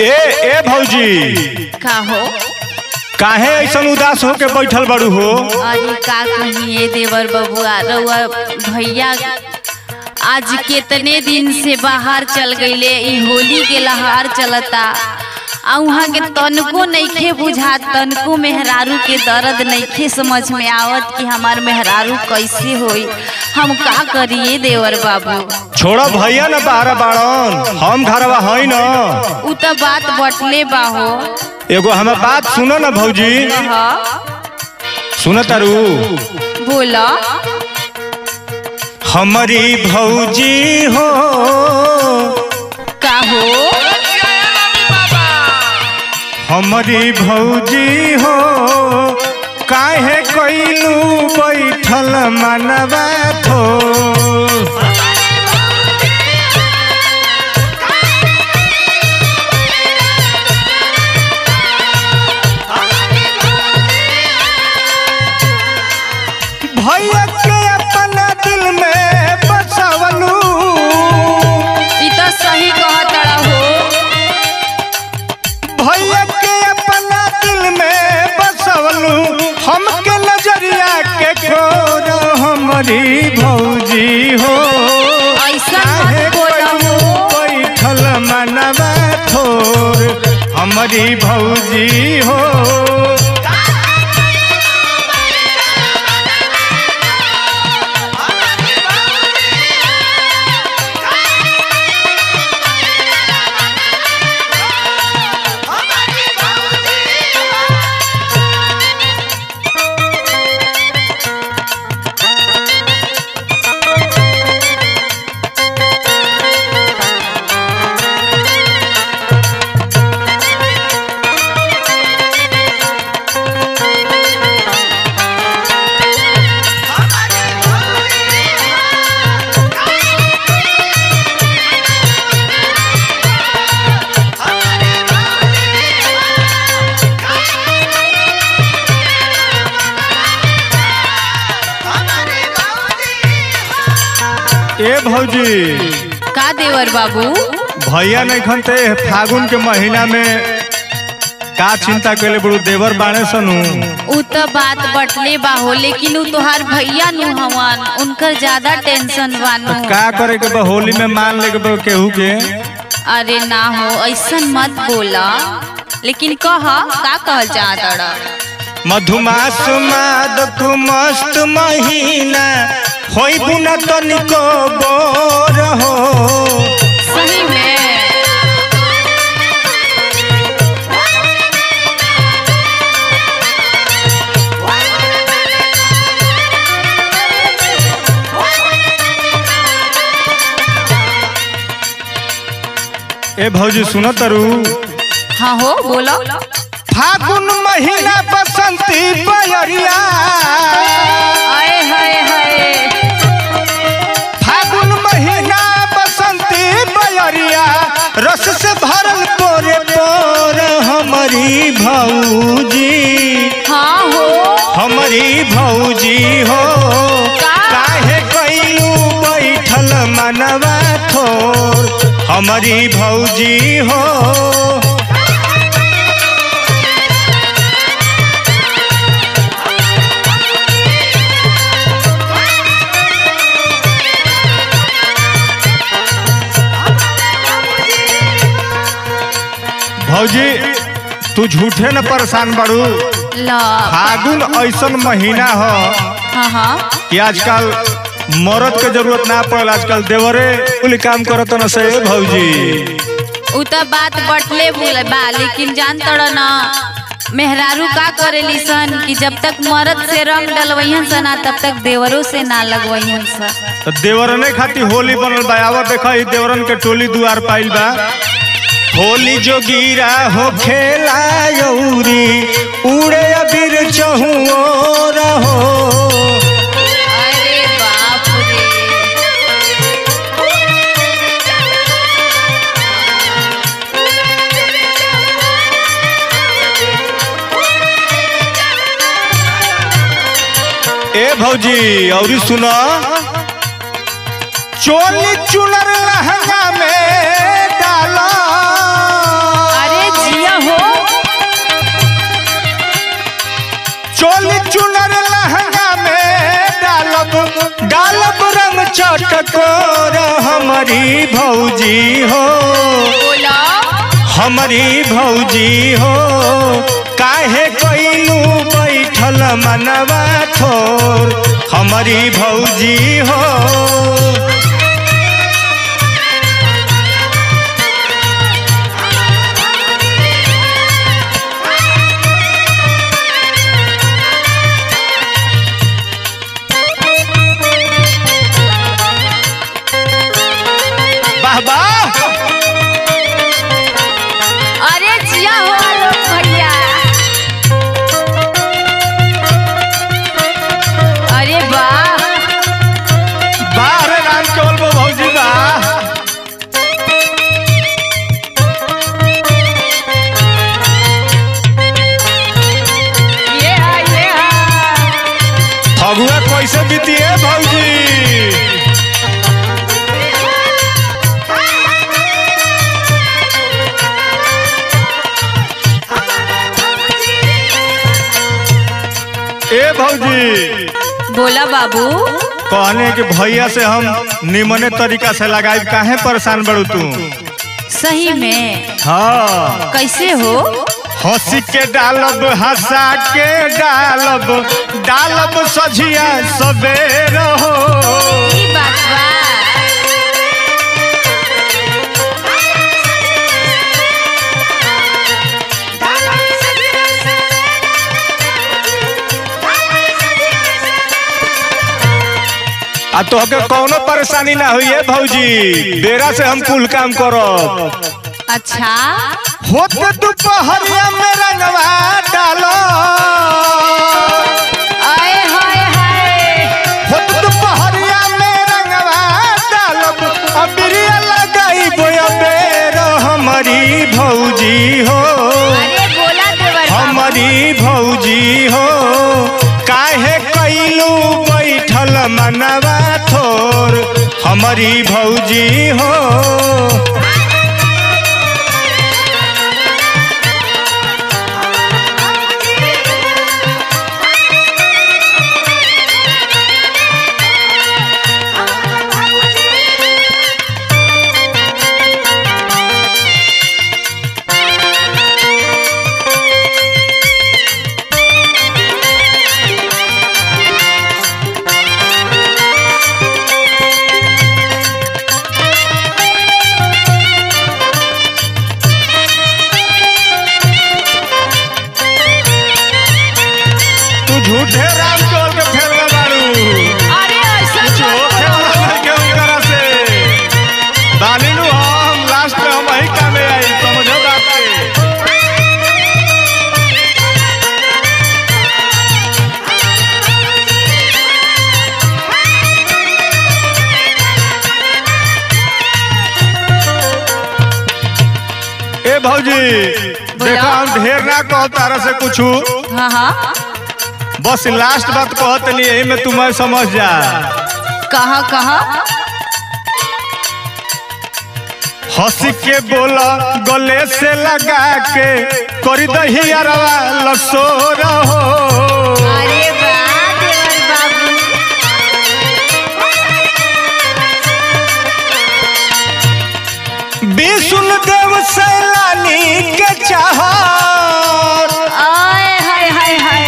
ए भौजी का हो काहे ऐसा उदास होके बैठल बड़ू हो? अरे का कहिए देवर बबुआ रउआ भैया आज कितने दिन से बाहर चल गईले। ई होली के लहार चलता आ वहाँ के तनको नइखे बुझात, तनको मेहरारू के दर्द नइखे समझ में आवत कि हमार मेहरारू कैसे होई। हम का करिए देवर बाबू? छोड़ा भैया न बाहर बाड़न, हम घरवा हई न। उ त बात बटले बाहो। एगो हमार बात सुनो न भौजी। सुन तारू बोला। हमारी भौजी हो का हो? हमारी भौजी हो काहे कइलू बैठल मनवा थो। भैया के अपना दिल में बसवलू। ई तो सही कहत हो। भैया के अपना दिल में बसवलू, हमके नजरिया के खोर हमारी भौजी हो। ऐसा मत बोलो। बैठल मनवा थोर हमारी भौजी हो। ए भौजी का देवर बाबू? भैया नहीं खनते फागुन के महीना में का चिंता कैले बड़ू देवर बाणे सनु। उ तो बात बटले बाहो, लेकिन उ तोहार भैया नु हवन, उनकर ज्यादा टेंशन बानो। तो का करे के बा होली में मान ले के केहू के? अरे ना हो ऐसन मत बोला। लेकिन कह का कहल चाहता? मधुमास मादक मस्त महीना होई बुना तनिको बोर हो। सही में ए भौजी सुनो तरु। हाँ हो बोलो। फागुन महीना बसंती बयरिया। आए हाय हाय। फागुन महीना बसंती बयरिया रस से भरल पोरे पोर हमारी भौजी। हाँ हो हमारी भौजी हो काहे कइलू बैठल मनवा थोर हमारी भौजी हो। भौजी तू झूठे न परेशान बड़ू। ला फागुन ऐसन महीना हो हाँ हाँ कि आजकल मर्द के जरूरत ना पड़ल, आजकल देवरे कुल काम करत न से भौजी। उ तो बात बटले बोले बा, लेकिन जान तड़ ना मेहरारू का करेली सन कि जब तक मर्द से रंग डलवैहन सन तब तक देवरों से ना लगवैहन सन। तो देवरने खातिर होली बनल बा। आवा देखा ई देवरन के टोली दुआर पाइल बा। होली जो गिरा हो खेला यौरी उड़े अबीर चहुओर हो। अरे बाप रे। ए भौजी और सुनो, चोली चुनर लहंगा में डाला। हो? चोली चुनर लहंगा में डालब रंग चटकोर हमारी भौजी हो। बोला हमारी भौजी हो काहे कइलू बैठल मनवा थोर हमारी भौजी हो। वाह वाह अरे जिया हो आलोक भैया। अरे वाह वाह रे राम केवल वो भौजी वाह। ये फगुआ कैसे बीती है भौजी? ए भौजी बोला बाबू। कहने कि भैया से हम निमने तरीका से लगाई काहे परेशान बड़ू तू? सही में? हाँ कैसे हो? हंसी के डालब हंसा के डालब सझिया सबेर हो। ई बात बा। आ तो के कौनो परेशानी ना हुई है भौजी, बेरा से हम कुल काम करब। अच्छा होते दोपहरिया में रंगवा डालो। आए हाय हाय। होते दोपहरिया में रंगवा डालब अबिरिया लगाई बोया बेर हमारी भौजी हो। अरे बोला देवर हमारी भौजी हो काहे कइलू बैठल मनवा थोर हमारी भौजी हो। झूठे राम चोल के फेरवा बारू। अरे ऐसा जो फेरवा के उनकरा से बालिनु हम लास्ट में हम ही कामे आई समझो बात के। ए भौजी देखा हम ढेर ना कह तारा से कुछ। हाँ हाँ बस लास्ट बात कहत नहीं यही में तुम्हें समझ जा। कहा कहा। हंसी के बोला गले से लगा के करी दही अरवा लसोर हो। अरे वाह देवर बाबू। विष्णु देव सैलानी के चाहत। आए हाय हाय हाय।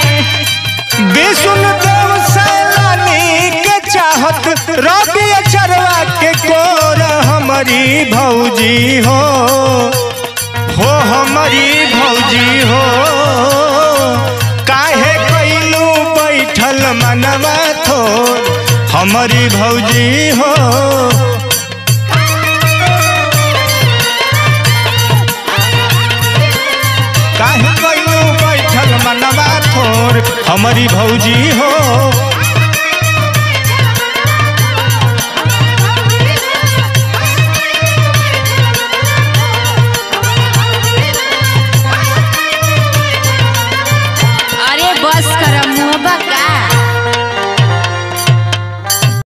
विष्णु देव सैलानी के चाहत रवि चरवा के कोर हमारी भौजी हो। हमारी भौजी हो काहे कइलू बैठल मनवा थोर हमारी भौजी हो। काहे कइलू बैठल मनवा थोर हमारी भौजी हो।